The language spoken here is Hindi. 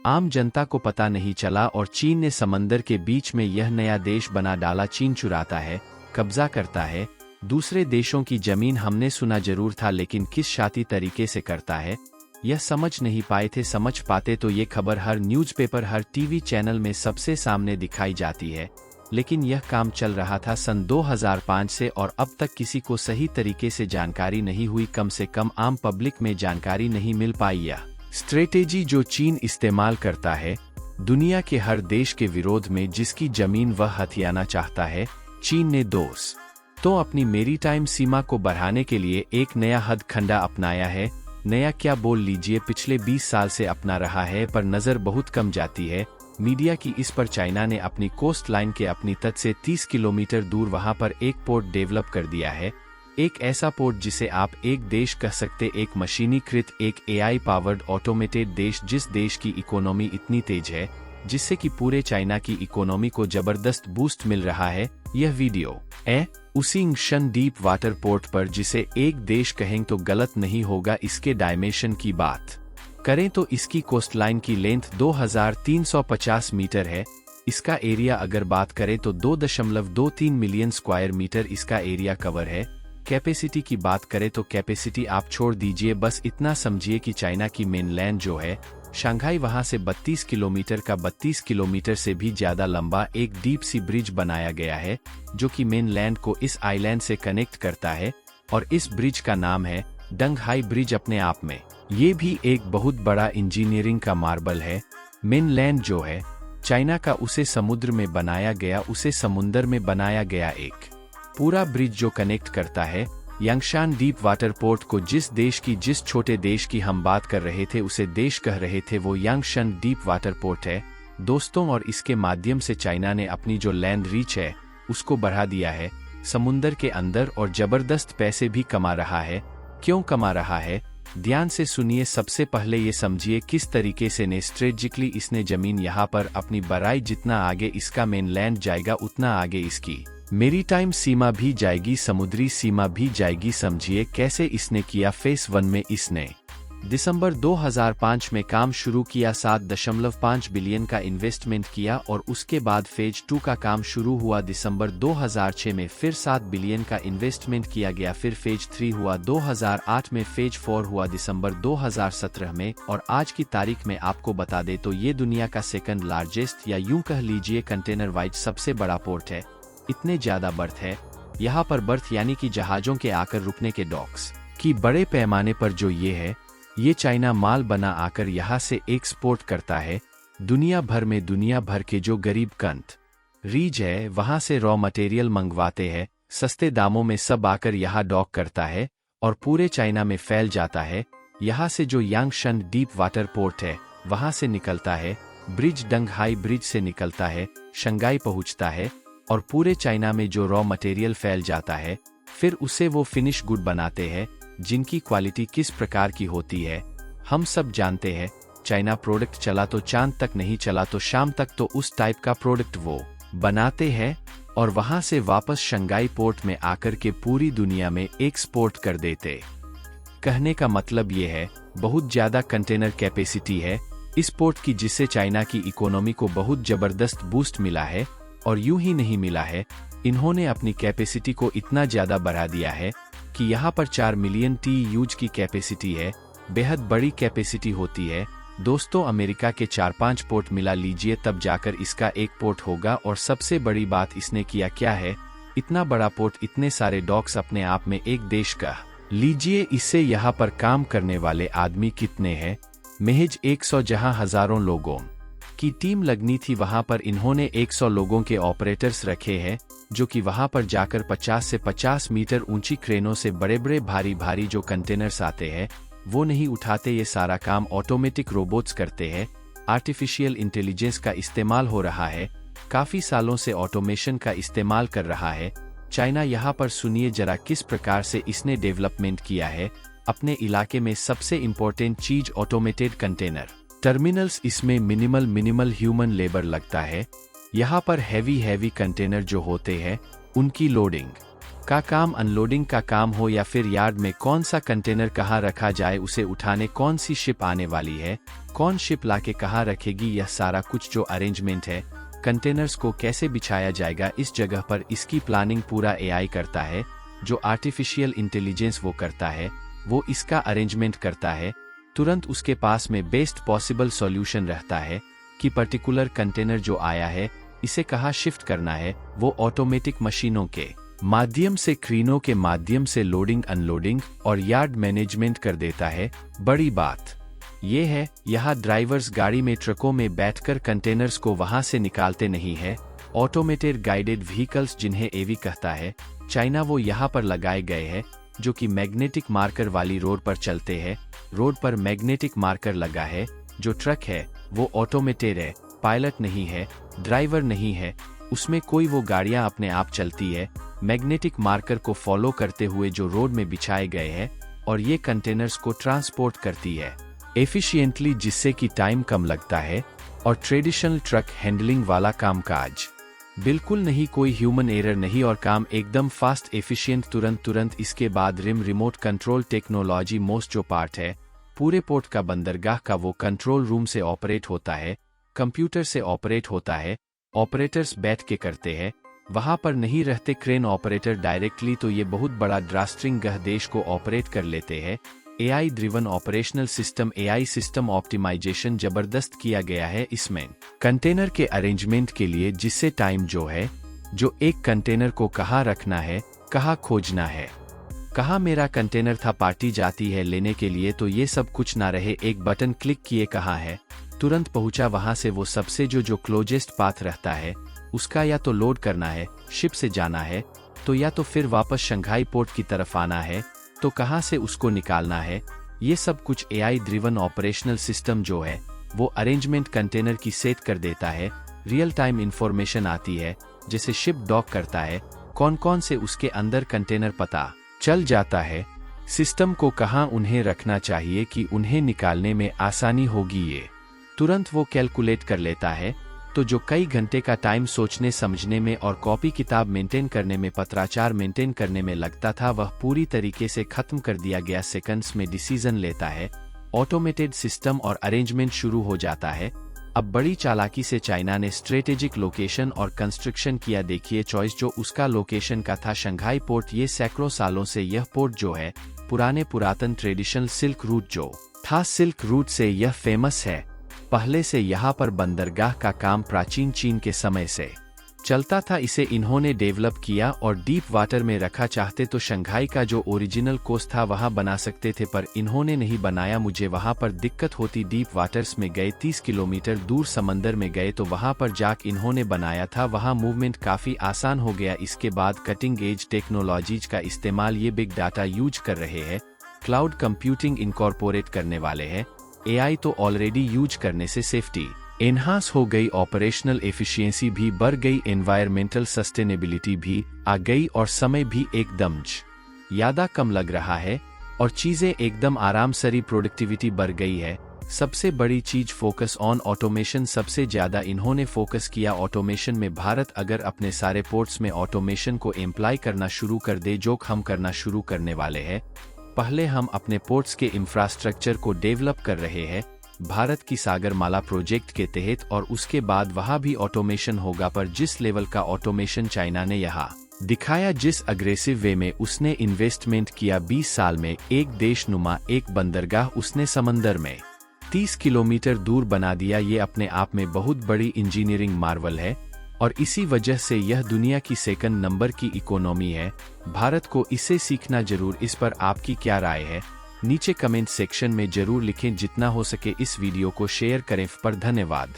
आम जनता को पता नहीं चला और चीन ने समंदर के बीच में यह नया देश बना डाला। चीन चुराता है, कब्जा करता है दूसरे देशों की जमीन। हमने सुना जरूर था, लेकिन किस शाती तरीके से करता है यह समझ नहीं पाए थे। समझ पाते तो ये खबर हर न्यूज़पेपर, हर टीवी चैनल में सबसे सामने दिखाई जाती है। लेकिन यह काम चल रहा था सन 2005 से और अब तक किसी को सही तरीके से जानकारी नहीं हुई। कम से कम आम पब्लिक में जानकारी नहीं मिल पाई। यह स्ट्रेटेजी जो चीन इस्तेमाल करता है दुनिया के हर देश के विरोध में जिसकी जमीन वह हथियाना चाहता है, चीन ने दोस्तों अपनी मैरीटाइम सीमा को बढ़ाने के लिए एक नया हथकंडा अपनाया है। नया क्या बोल लीजिए, पिछले 20 साल से अपना रहा है, पर नजर बहुत कम जाती है मीडिया की इस पर। चाइना ने अपनी कोस्ट लाइन के अपनी तट से 30 किलोमीटर दूर वहां पर एक पोर्ट डेवलप कर दिया है। एक ऐसा पोर्ट जिसे आप एक देश कह सकते, एक मशीनीकृत, एक एआई पावर्ड ऑटोमेटेड देश, जिस देश की इकोनॉमी इतनी तेज है जिससे कि पूरे चाइना की इकोनॉमी को जबरदस्त बूस्ट मिल रहा है। यह वीडियो उसी शन डीप वाटर पोर्ट पर, जिसे एक देश कहें तो गलत नहीं होगा। इसके डायमेंशन की बात करें तो इसकी कोस्टलाइन की लेंथ 2350 मीटर है। इसका एरिया अगर बात करें तो 2.23 मिलियन स्क्वायर मीटर इसका एरिया कवर है। कैपेसिटी की बात करें तो कैपेसिटी आप छोड़ दीजिए, बस इतना समझिए कि चाइना की मेनलैंड जो है शंघाई, वहां से 32 किलोमीटर का 32 किलोमीटर से भी ज्यादा लंबा एक डीप सी ब्रिज बनाया गया है जो कि मेनलैंड को इस आइलैंड से कनेक्ट करता है। और इस ब्रिज का नाम है डंगहाई ब्रिज। अपने आप में ये भी एक बहुत बड़ा इंजीनियरिंग का मार्बल है। मेनलैंड जो है चाइना का, उसे समुद्र में बनाया गया, उसे समुंदर में बनाया गया एक पूरा ब्रिज जो कनेक्ट करता है यांगशान डीप वाटर पोर्ट को। जिस छोटे देश की हम बात कर रहे थे उसे देश कह रहे थे, वो यांगशान डीप वाटर पोर्ट है दोस्तों। और इसके माध्यम से चाइना ने अपनी जो लैंड रीच है उसको बढ़ा दिया है समुंदर के अंदर, और जबरदस्त पैसे भी कमा रहा है। क्यों कमा रहा है, ध्यान से सुनिए। सबसे पहले ये समझिए किस तरीके से ने स्ट्रेटेजिकली इसने जमीन यहाँ पर अपनी बढ़ाई। जितना आगे इसका मेनलैंड जाएगा उतना आगे इसकी मैरीटाइम सीमा भी जाएगी, समुद्री सीमा भी जाएगी। समझिए कैसे इसने किया। फेस 1 में इसने दिसंबर 2005 में काम शुरू किया, 7.5 बिलियन का इन्वेस्टमेंट किया, और उसके बाद फेज 2 का काम शुरू हुआ दिसंबर 2006 में, फिर 7 बिलियन का इन्वेस्टमेंट किया गया। फिर फेज 3 हुआ 2008 में, फेज 4 हुआ दिसंबर 2017 में, और आज की तारीख में आपको बता दे तो ये दुनिया का सेकंड लार्जेस्ट या यूं कह लीजिए कंटेनर वाइड सबसे बड़ा पोर्ट है। इतने ज्यादा बर्थ है यहाँ पर, बर्थ यानी कि जहाजों के आकर रुकने के डॉक्स की बड़े पैमाने पर जो ये है, ये चाइना माल बना आकर यहाँ से एक्सपोर्ट करता है दुनिया भर में। दुनिया भर के जो गरीब कंट्रीज है वहां से रॉ मटेरियल मंगवाते हैं सस्ते दामों में, सब आकर यहाँ डॉक करता है और पूरे चाइना में फैल जाता है। यहाँ से जो यांगशन डीप वाटर पोर्ट है वहां से निकलता है ब्रिज, डंगहाई ब्रिज से निकलता है, शंघाई पहुंचता है, और पूरे चाइना में जो रॉ मटेरियल फैल जाता है, फिर उसे वो फिनिश गुड बनाते हैं जिनकी क्वालिटी किस प्रकार की होती है हम सब जानते हैं। चाइना प्रोडक्ट चला तो चांद तक, नहीं चला तो शाम तक, तो उस टाइप का प्रोडक्ट वो बनाते हैं और वहां से वापस शंघाई पोर्ट में आकर के पूरी दुनिया में एक्सपोर्ट कर देते। कहने का मतलब ये है बहुत ज्यादा कंटेनर कैपेसिटी है इस पोर्ट की, जिससे चाइना की इकोनॉमी को बहुत जबरदस्त बूस्ट मिला है। और यूं ही नहीं मिला है, इन्होंने अपनी कैपेसिटी को इतना ज्यादा बढ़ा दिया है कि यहाँ पर 4 मिलियन TEUs की कैपेसिटी है। बेहद बड़ी कैपेसिटी होती है दोस्तों। अमेरिका के 4-5 पोर्ट मिला लीजिए तब जाकर इसका एक पोर्ट होगा। और सबसे बड़ी बात इसने किया क्या है, इतना बड़ा पोर्ट, इतने सारे डॉक्स अपने आप में एक देश का लीजिए। इससे यहाँ पर काम करने वाले आदमी कितने हैं, महज 100, जहाँ हजारों लोगों की टीम लगनी थी वहां पर इन्होंने 100 लोगों के ऑपरेटर्स रखे हैं जो कि वहां पर जाकर 50 से 50 मीटर ऊंची क्रेनों से बड़े बड़े भारी भारी जो कंटेनर्स आते हैं वो नहीं उठाते। ये सारा काम ऑटोमेटिक रोबोट्स करते हैं। आर्टिफिशियल इंटेलिजेंस का इस्तेमाल हो रहा है, काफी सालों से ऑटोमेशन का इस्तेमाल कर रहा है चाइना। यहाँ पर सुनिए जरा किस प्रकार से इसने डेवलपमेंट किया है अपने इलाके में। सबसे इम्पोर्टेंट चीज ऑटोमेटेड कंटेनर टर्मिनल्स। इसमें मिनिमल ह्यूमन लेबर लगता है। यहाँ पर हैवी कंटेनर जो होते हैं उनकी लोडिंग का काम, अनलोडिंग का काम हो या फिर यार्ड में कौन सा कंटेनर कहाँ रखा जाए, उसे उठाने कौन सी शिप आने वाली है, कौन शिप लाके कहाँ रखेगी, यह सारा कुछ जो अरेंजमेंट है, कंटेनर्स को कैसे बिछाया जाएगा इस जगह पर, इसकी प्लानिंग पूरा एआई करता है। जो आर्टिफिशियल इंटेलिजेंस वो करता है, वो इसका अरेंजमेंट करता है। तुरंत उसके पास में बेस्ट पॉसिबल सॉल्यूशन रहता है कि पर्टिकुलर कंटेनर जो आया है इसे कहाँ शिफ्ट करना है। वो ऑटोमेटिक मशीनों के माध्यम से, क्रेनों के माध्यम से लोडिंग, अनलोडिंग और यार्ड मैनेजमेंट कर देता है। बड़ी बात ये है, यहाँ ड्राइवर्स गाड़ी में, ट्रकों में बैठकर कंटेनर्स को वहां से निकालते नहीं है। ऑटोमेटेड गाइडेड व्हीकल्स जिन्हें एवी कहता है, चाइना वो यहाँ पर लगाए गए हैं, जो कि मैग्नेटिक मार्कर वाली रोड पर चलते हैं। रोड पर मैग्नेटिक मार्कर लगा है। जो ट्रक है वो ऑटोमेटेड है, पायलट नहीं है, ड्राइवर नहीं है, उसमें कोई, वो गाड़ियां अपने आप चलती है मैग्नेटिक मार्कर को फॉलो करते हुए जो रोड में बिछाए गए हैं, और ये कंटेनर्स को ट्रांसपोर्ट करती है एफिशिएंटली, जिससे कि टाइम कम लगता है। और ट्रेडिशनल ट्रक हैंडलिंग वाला कामकाज बिल्कुल नहीं, कोई ह्यूमन एरर नहीं, और काम एकदम फास्ट, एफिशिएंट, तुरंत। इसके बाद रिमोट कंट्रोल टेक्नोलॉजी मोस्ट जो पार्ट है पूरे पोर्ट का, बंदरगाह का, वो कंट्रोल रूम से ऑपरेट होता है, कंप्यूटर से ऑपरेट होता है। ऑपरेटर्स बैठ के करते हैं, वहां पर नहीं रहते क्रेन ऑपरेटर डायरेक्टली, तो ये बहुत बड़ा ड्रास्टिंग गह देश को ऑपरेट कर लेते हैं। AI driven operational system, AI system optimisation जबरदस्त किया गया है इसमें कंटेनर के अरेंजमेंट के लिए, जिससे टाइम जो है, जो एक कंटेनर को कहाँ रखना है, कहाँ खोजना है, कहाँ मेरा कंटेनर था, पार्टी जाती है लेने के लिए तो ये सब कुछ ना रहे, एक बटन क्लिक किए कहाँ है, तुरंत पहुंचा वहां से। वो सबसे जो क्लोजेस्ट पाथ रहता है उसका या तो लोड करना है, शिप से जाना है, तो या तो फिर वापस शंघाई पोर्ट की तरफ आना है, तो कहाँ से उसको निकालना है। ये सब कुछ एआई ड्रिवन ऑपरेशनल सिस्टम जो है वो अरेंजमेंट कंटेनर की सेट कर देता है। रियल टाइम इंफॉर्मेशन आती है, जैसे शिप डॉक करता है, कौन कौन से उसके अंदर कंटेनर पता चल जाता है, सिस्टम को कहाँ उन्हें रखना चाहिए कि उन्हें निकालने में आसानी होगी, ये तुरंत वो कैलकुलेट कर लेता है। तो जो कई घंटे का टाइम सोचने समझने में और कॉपी किताब मेंटेन करने में, पत्राचार मेंटेन करने में लगता था, वह पूरी तरीके से खत्म कर दिया गया। सेकंड्स में डिसीजन लेता है, ऑटोमेटेड सिस्टम और अरेंजमेंट शुरू हो जाता है। अब बड़ी चालाकी से चाइना ने स्ट्रेटेजिक लोकेशन और कंस्ट्रक्शन किया। देखिए चॉइस जो उसका लोकेशन का था, शंघाई पोर्ट। ये सैकड़ों सालों से यह पोर्ट जो है पुरातन ट्रेडिशनल सिल्क रूट जो था, सिल्क रूट से यह फेमस है। पहले से यहाँ पर बंदरगाह का काम प्राचीन चीन के समय से चलता था, इसे इन्होंने डेवलप किया और डीप वाटर में रखा। चाहते तो शंघाई का जो ओरिजिनल कोस्ट था वहाँ बना सकते थे, पर इन्होंने नहीं बनाया। मुझे वहाँ पर दिक्कत होती, डीप वाटर्स में गए, 30 किलोमीटर दूर समंदर में गए, तो वहाँ पर जाक इन्होंने बनाया था। वहाँ मूवमेंट काफ़ी आसान हो गया। इसके बाद कटिंग एज टेक्नोलॉजीज का इस्तेमाल, ये बिग डाटा यूज कर रहे हैं, क्लाउड कंप्यूटिंग इनकॉर्पोरेट करने वाले हैं। एआई तो ऑलरेडी यूज करने से सेफ्टी एनहांस हो गई, ऑपरेशनल एफिशिएंसी भी बढ़ गई, एनवायरमेंटल सस्टेनेबिलिटी भी आ गई, और समय भी एकदम ज़्यादा कम लग रहा है, और चीज़ें एकदम आराम से, प्रोडक्टिविटी बढ़ गई है। सबसे बड़ी चीज फोकस ऑन ऑटोमेशन। सबसे ज्यादा इन्होंने फोकस किया ऑटोमेशन में। भारत अगर अपने सारे पोर्ट्स में ऑटोमेशन को एम्प्लाई करना शुरू कर दे, जो हम करना शुरू करने वाले हैं। पहले हम अपने पोर्ट्स के इंफ्रास्ट्रक्चर को डेवलप कर रहे हैं भारत की सागरमाला प्रोजेक्ट के तहत, और उसके बाद वहाँ भी ऑटोमेशन होगा। पर जिस लेवल का ऑटोमेशन चाइना ने यहाँ दिखाया, जिस अग्रेसिव वे में उसने इन्वेस्टमेंट किया, 20 साल में एक देशनुमा एक बंदरगाह उसने समंदर में 30 किलोमीटर दूर बना दिया। ये अपने आप में बहुत बड़ी इंजीनियरिंग मार्वल है, और इसी वजह से यह दुनिया की सेकंड नंबर की इकोनॉमी है। भारत को इससे सीखना जरूर। इस पर आपकी क्या राय है, नीचे कमेंट सेक्शन में जरूर लिखें। जितना हो सके इस वीडियो को शेयर करें। पर धन्यवाद।